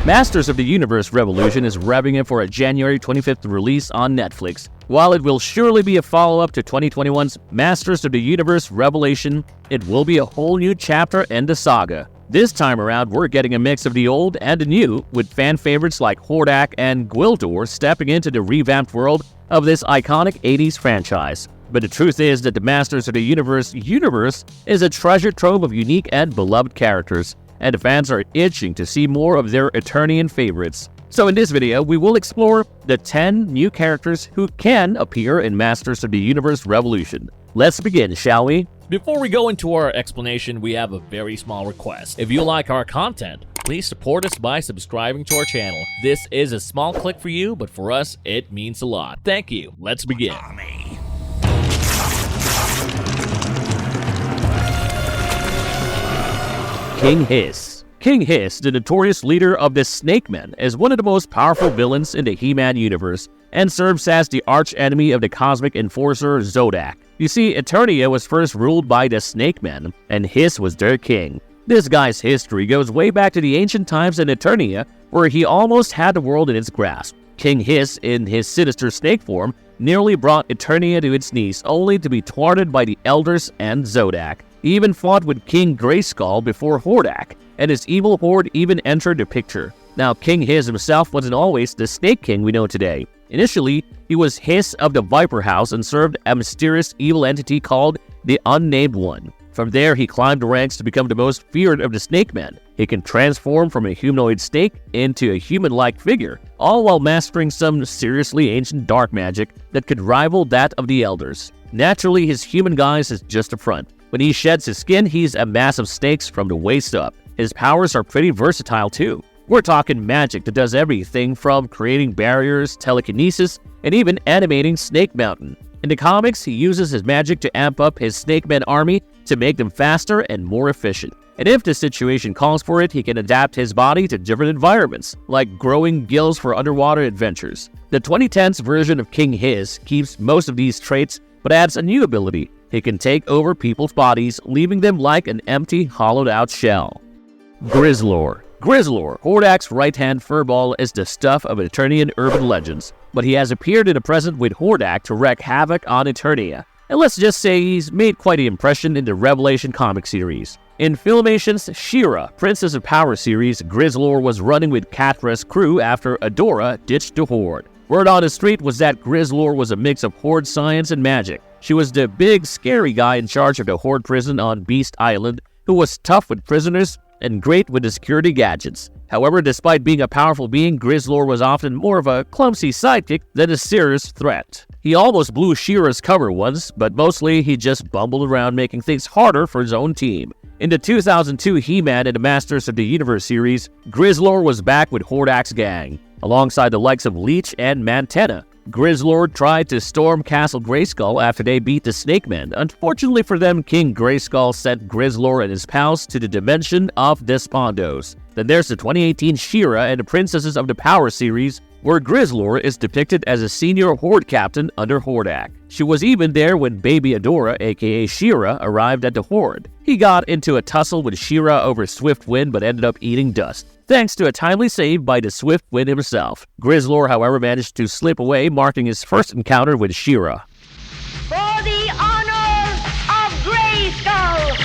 Masters of the Universe Revolution is revving up for a January 25th release on Netflix. While it will surely be a follow-up to 2021's Masters of the Universe Revelation, it will be a whole new chapter in the saga. This time around, we're getting a mix of the old and the new, with fan favorites like Hordak and Grizzlor stepping into the revamped world of this iconic 80s franchise. But the truth is that the Masters of the Universe is a treasure trove of unique and beloved characters, and the fans are itching to see more of their Eternian favorites. So in this video, we will explore the 10 new characters who can appear in Masters of the Universe Revolution. Let's begin, shall we? Before we go into our explanation, we have a very small request. If you like our content, please support us by subscribing to our channel. This is a small click for you, but for us, it means a lot. Thank you. Let's begin. King Hiss. King Hiss, the notorious leader of the Snake Men, is one of the most powerful villains in the He-Man universe and serves as the arch-enemy of the cosmic enforcer Zodak. You see, Eternia was first ruled by the Snake Men, and Hiss was their king. This guy's history goes way back to the ancient times in Eternia, where he almost had the world in his grasp. King Hiss, in his sinister snake form, nearly brought Eternia to its knees, only to be thwarted by the Elders and Zodak. He even fought with King Grayskull before Hordak, and his evil horde even entered the picture. Now, King Hiss himself wasn't always the Snake King we know today. Initially, he was Hiss of the Viper House and served a mysterious evil entity called the Unnamed One. From there, he climbed the ranks to become the most feared of the Snake Men. He can transform from a humanoid snake into a human-like figure, all while mastering some seriously ancient dark magic that could rival that of the Elders. Naturally, his human guise is just a front. When he sheds his skin, he's a mass of snakes from the waist up. His powers are pretty versatile too. We're talking magic that does everything from creating barriers, telekinesis, and even animating Snake Mountain. In the comics, he uses his magic to amp up his Snake Men army to make them faster and more efficient. And if the situation calls for it, he can adapt his body to different environments, like growing gills for underwater adventures. The 2010s version of King Hiss keeps most of these traits, but adds a new ability. He can take over people's bodies, leaving them like an empty, hollowed-out shell. Grizzlor. Grizzlor, Hordak's right-hand furball, is the stuff of Eternian urban legends, but he has appeared in the present with Hordak to wreak havoc on Eternia. And let's just say he's made quite an impression in the Revelation comic series. In Filmation's Shira, Princess of Power series, Grizzlor was running with Catra's crew after Adora ditched the Horde. Word on the street was that Grizzlor was a mix of Horde science and magic. She was the big, scary guy in charge of the Horde prison on Beast Island, who was tough with prisoners and great with the security gadgets. However, despite being a powerful being, Grizzlor was often more of a clumsy sidekick than a serious threat. He almost blew Shira's cover once, but mostly he just bumbled around making things harder for his own team. In the 2002 He-Man and the Masters of the Universe series, Grizzlor was back with Hordak's gang. Alongside the likes of Leech and Mantenna, Grizzlor tried to storm Castle Grayskull after they beat the Snake Men. Unfortunately for them, King Grayskull sent Grizzlor and his pals to the dimension of Despondos. Then there's the 2018 Shira and the Princesses of the Power series, where Grizzlor is depicted as a senior Horde captain under Hordak. She was even there when Baby Adora, aka Shira, arrived at the Horde. He got into a tussle with Shira over Swift Wind but ended up eating dust, thanks to a timely save by the Swift Wind himself. Grizzlor, however, managed to slip away, marking his first encounter with Shira. For the honor of Grayskull!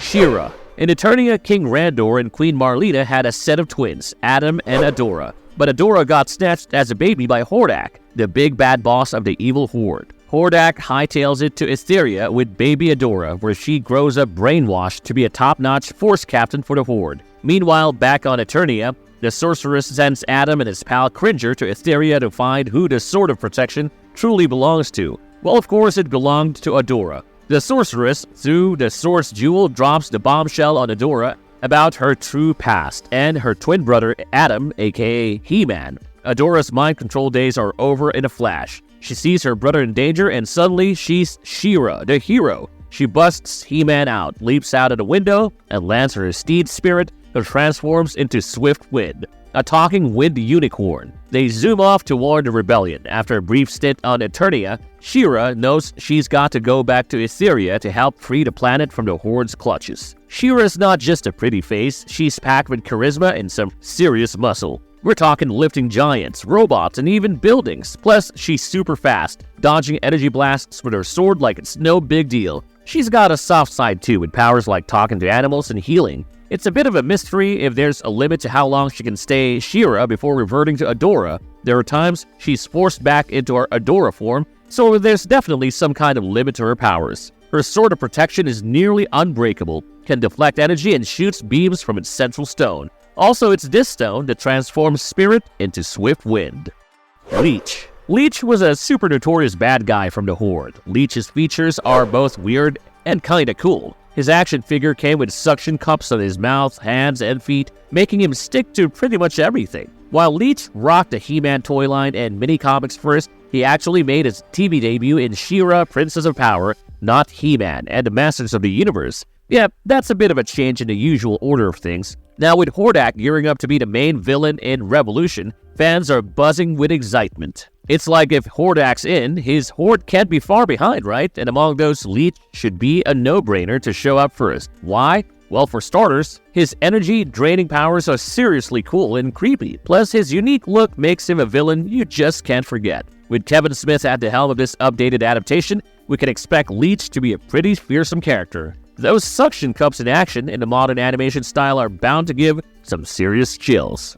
Shira. In Eternia, King Randor and Queen Marlena had a set of twins, Adam and Adora. But Adora got snatched as a baby by Hordak, the big bad boss of the evil Horde. Hordak hightails it to Etheria with baby Adora, where she grows up brainwashed to be a top-notch force captain for the Horde. Meanwhile, back on Eternia, the sorceress sends Adam and his pal Cringer to Etheria to find who the Sword of Protection truly belongs to. Well, of course, it belonged to Adora. The sorceress, through the Source Jewel, drops the bombshell on Adora about her true past and her twin brother Adam, aka He-Man. Adora's mind control days are over in a flash. She sees her brother in danger and suddenly she's Shira, the hero. She busts He-Man out, leaps out of the window, and lands her steed spirit, who transforms into Swift Wind. a talking wind unicorn. They zoom off to warn the rebellion. After a brief stint on Eternia, Shira knows she's got to go back to Etheria to help free the planet from the Horde's clutches. Shira's not just a pretty face, she's packed with charisma and some serious muscle. We're talking lifting giants, robots, and even buildings. Plus, she's super fast, dodging energy blasts with her sword like it's no big deal. She's got a soft side too, with powers like talking to animals and healing. It's a bit of a mystery if there's a limit to how long she can stay Shira before reverting to Adora. There are times she's forced back into her Adora form, so there's definitely some kind of limit to her powers. Her sword of protection is nearly unbreakable, can deflect energy and shoots beams from its central stone. Also, it's this stone that transforms spirit into swift wind. Leech. Leech was a super notorious bad guy from the Horde. Leech's features are both weird and kinda cool. His action figure came with suction cups on his mouth, hands, and feet, making him stick to pretty much everything. While Leech rocked the He-Man toy line and mini-comics first, he actually made his TV debut in Shira, Princess of Power, not He-Man, and the Masters of the Universe. Yeah, that's a bit of a change in the usual order of things. Now with Hordak gearing up to be the main villain in Revolution, fans are buzzing with excitement. It's like if Hordak's in, his Horde can't be far behind, right? And among those, Leech should be a no-brainer to show up first. Why? Well, for starters, his energy-draining powers are seriously cool and creepy. Plus, his unique look makes him a villain you just can't forget. With Kevin Smith at the helm of this updated adaptation, we can expect Leech to be a pretty fearsome character. Those suction cups in action in the modern animation style are bound to give some serious chills.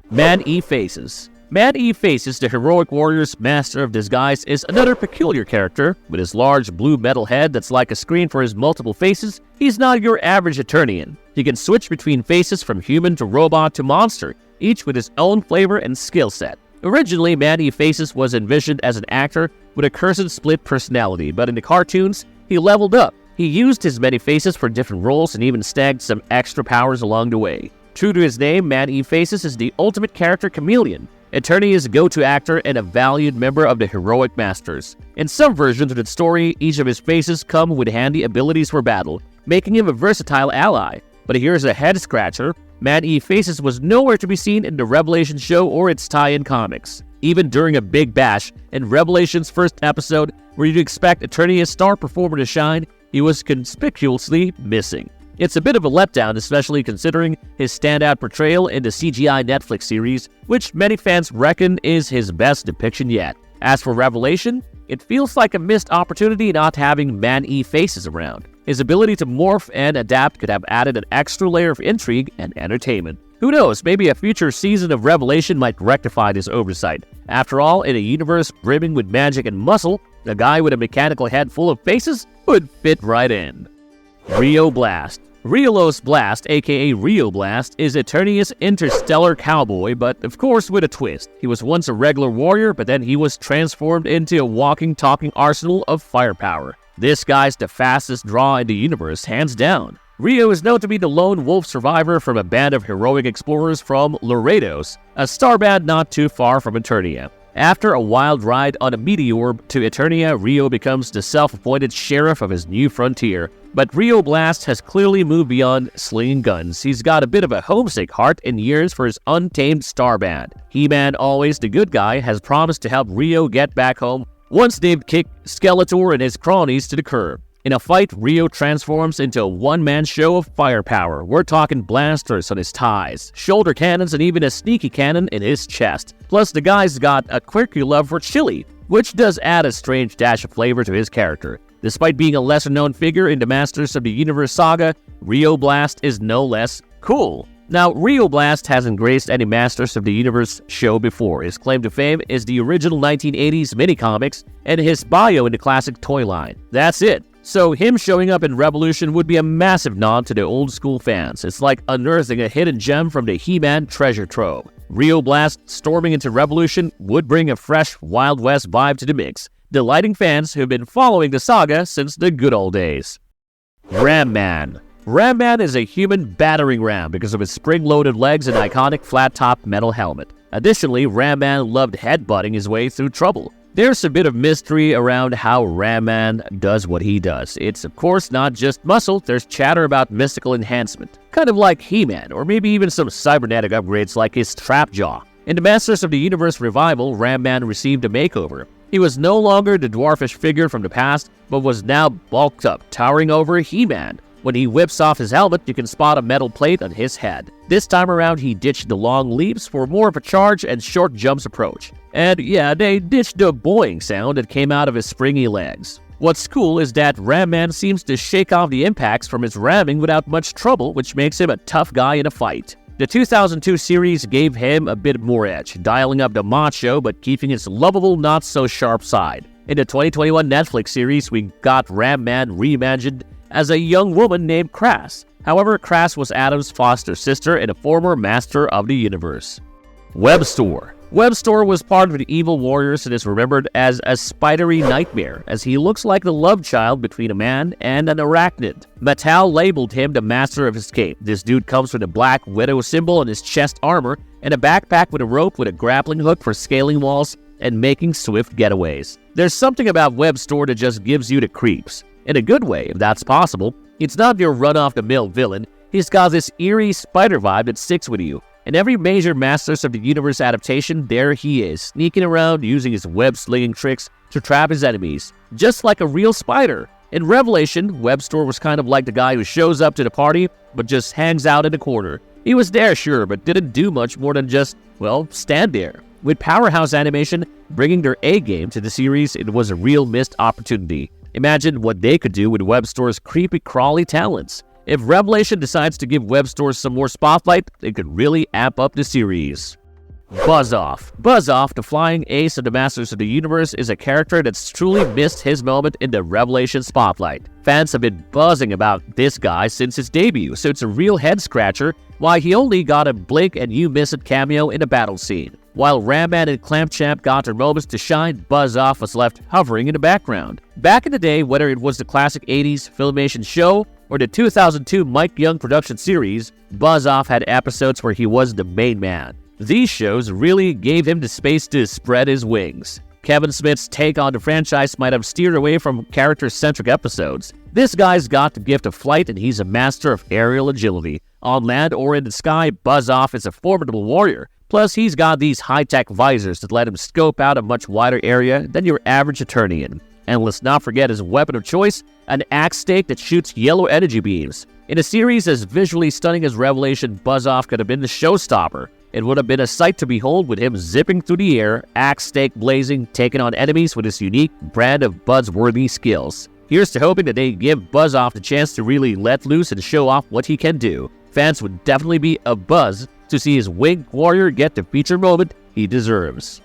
Man-E-Faces. Man-E-Faces, the heroic warrior's master of disguise, is another peculiar character. With his large blue metal head that's like a screen for his multiple faces, he's not your average Eternian. He can switch between faces from human to robot to monster, each with his own flavor and skill set. Originally, Man-E-Faces was envisioned as an actor with a cursed split personality, but in the cartoons, he leveled up. He used his many faces for different roles and even snagged some extra powers along the way. True to his name, Man-E-Faces is the ultimate character chameleon, Eternia's go-to actor and a valued member of the heroic masters. In some versions of the story, each of his faces come with handy abilities for battle, making him a versatile ally. But here's a head-scratcher. Man-E-Faces was nowhere to be seen in the Revelation show or its tie-in comics. Even during a big bash in Revelation's first episode, where you'd expect Eternia's star performer to shine, he was conspicuously missing. It's a bit of a letdown, especially considering his standout portrayal in the CGI Netflix series, which many fans reckon is his best depiction yet. As for Revelation, it feels like a missed opportunity not having Man-E-Faces around. His ability to morph and adapt could have added an extra layer of intrigue and entertainment. Who knows, maybe a future season of Revelation might rectify this oversight. After all, in a universe brimming with magic and muscle, a guy with a mechanical head full of faces would fit right in. Rio Blast. Rio Blast, aka Rio Blast, is Eternia's interstellar cowboy, but of course with a twist. He was once a regular warrior, but then he was transformed into a walking, talking arsenal of firepower. This guy's the fastest draw in the universe, hands down. Rio is known to be the lone wolf survivor from a band of heroic explorers from Laredos, a star band not too far from Eternia. After a wild ride on a meteor to Eternia, Rio becomes the self-appointed sheriff of his new frontier. But Rio Blast has clearly moved beyond slinging guns. He's got a bit of a homesick heart and yearns for his untamed star band. He-Man, always the good guy, has promised to help Rio get back home once they've kicked Skeletor and his cronies to the curb. In a fight, Rio transforms into a one-man show of firepower. We're talking blasters on his thighs, shoulder cannons, and even a sneaky cannon in his chest. Plus, the guy's got a quirky love for chili, which does add a strange dash of flavor to his character. Despite being a lesser-known figure in the Masters of the Universe saga, Rio Blast is no less cool. Now, Rio Blast hasn't graced any Masters of the Universe show before. His claim to fame is the original 1980s mini-comics and his bio in the classic toy line. That's it. So him showing up in Revolution would be a massive nod to the old school fans. It's like unearthing a hidden gem from the He-Man treasure trove. Rio Blast storming into Revolution would bring a fresh Wild West vibe to the mix, delighting fans who've been following the saga since the good old days. Ramman. Ramman is a human battering ram because of his spring-loaded legs and iconic flat-top metal helmet. Additionally, Ramman loved headbutting his way through trouble. There's a bit of mystery around how Ramman does what he does. It's of course not just muscle, there's chatter about mystical enhancement. Kind of like He-Man, or maybe even some cybernetic upgrades like his trap jaw. In the Masters of the Universe revival, Ramman received a makeover. He was no longer the dwarfish figure from the past, but was now bulked up, towering over He-Man. When he whips off his helmet, you can spot a metal plate on his head. This time around, he ditched the long leaps for more of a charge and short jumps approach. And yeah, they ditched the boing sound that came out of his springy legs. What's cool is that Ramman seems to shake off the impacts from his ramming without much trouble, which makes him a tough guy in a fight. The 2002 series gave him a bit more edge, dialing up the macho but keeping his lovable, not-so-sharp side. In the 2021 Netflix series, we got Ramman reimagined as a young woman named Crass. However, Crass was Adam's foster sister and a former Master of the Universe. Webstor. Webstor was part of the evil warriors and is remembered as a spidery nightmare, as he looks like the love child between a man and an arachnid. Mattel labeled him the master of escape. This dude comes with a black widow symbol on his chest armor and a backpack with a rope with a grappling hook for scaling walls and making swift getaways. There's something about Webstor that just gives you the creeps. In a good way, if that's possible. It's not your run-off-the-mill villain. He's got this eerie spider vibe that sticks with you. In every major Masters of the Universe adaptation, there he is, sneaking around using his web-slinging tricks to trap his enemies, just like a real spider. In Revelation, Webstor was kind of like the guy who shows up to the party, but just hangs out in the corner. He was there, sure, but didn't do much more than just, well, stand there. With Powerhouse Animation bringing their A-game to the series, it was a real missed opportunity. Imagine what they could do with Webstor's creepy crawly talents. If Revelation decides to give Webstor some more spotlight, it could really amp up the series. Buzz-Off. Buzz-Off, the flying ace of the Masters of the Universe, is a character that's truly missed his moment in the Revelation spotlight. Fans have been buzzing about this guy since his debut, so it's a real head-scratcher why he only got a blink and you miss it cameo in a battle scene. While Ramman and Clampchamp got their moments to shine, Buzz-Off was left hovering in the background. Back in the day, whether it was the classic 80s Filmation show or the 2002 Mike Young production series, Buzz-Off had episodes where he was the main man. These shows really gave him the space to spread his wings. Kevin Smith's take on the franchise might have steered away from character-centric episodes. This guy's got the gift of flight and he's a master of aerial agility. On land or in the sky, Buzz-Off is a formidable warrior. Plus, he's got these high-tech visors that let him scope out a much wider area than your average Eternian. And let's not forget his weapon of choice, an axe stake that shoots yellow energy beams. In a series as visually stunning as Revelation, Buzz-Off could have been the showstopper. It would have been a sight to behold with him zipping through the air, axe stake blazing, taking on enemies with his unique brand of buzzworthy skills. Here's to hoping that they give Buzz-Off the chance to really let loose and show off what he can do. Fans would definitely be abuzz to see his winged warrior get the feature moment he deserves.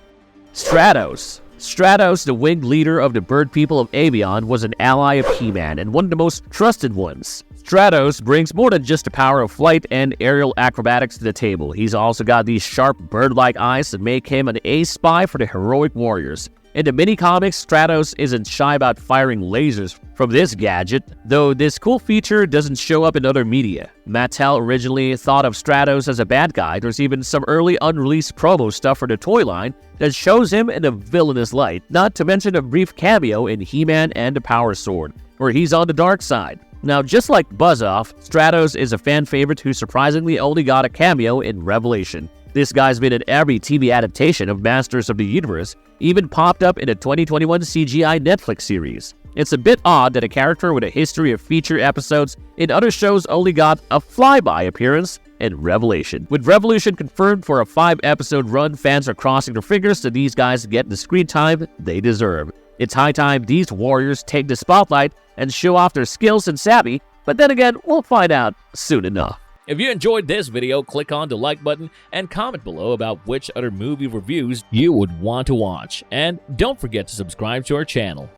Stratos. Stratos, the winged leader of the bird people of Avion, was an ally of He-Man and one of the most trusted ones. Stratos brings more than just the power of flight and aerial acrobatics to the table. He's also got these sharp bird-like eyes that make him an ace spy for the heroic warriors. In the mini-comics, Stratos isn't shy about firing lasers from this gadget, though this cool feature doesn't show up in other media. Mattel originally thought of Stratos as a bad guy. There's even some early unreleased promo stuff for the toy line that shows him in a villainous light, not to mention a brief cameo in He-Man and the Power Sword, where he's on the dark side. Now, just like Buzz-Off, Stratos is a fan favorite who surprisingly only got a cameo in Revelation. This guy's been in every TV adaptation of Masters of the Universe, even popped up in a 2021 CGI Netflix series. It's a bit odd that a character with a history of feature episodes in other shows only got a flyby appearance in Revelation. With Revolution confirmed for a 5-episode run, fans are crossing their fingers that these guys get the screen time they deserve. It's high time these warriors take the spotlight and show off their skills and savvy, but then again, we'll find out soon enough. If you enjoyed this video, click on the like button and comment below about which other movie reviews you would want to watch. And don't forget to subscribe to our channel.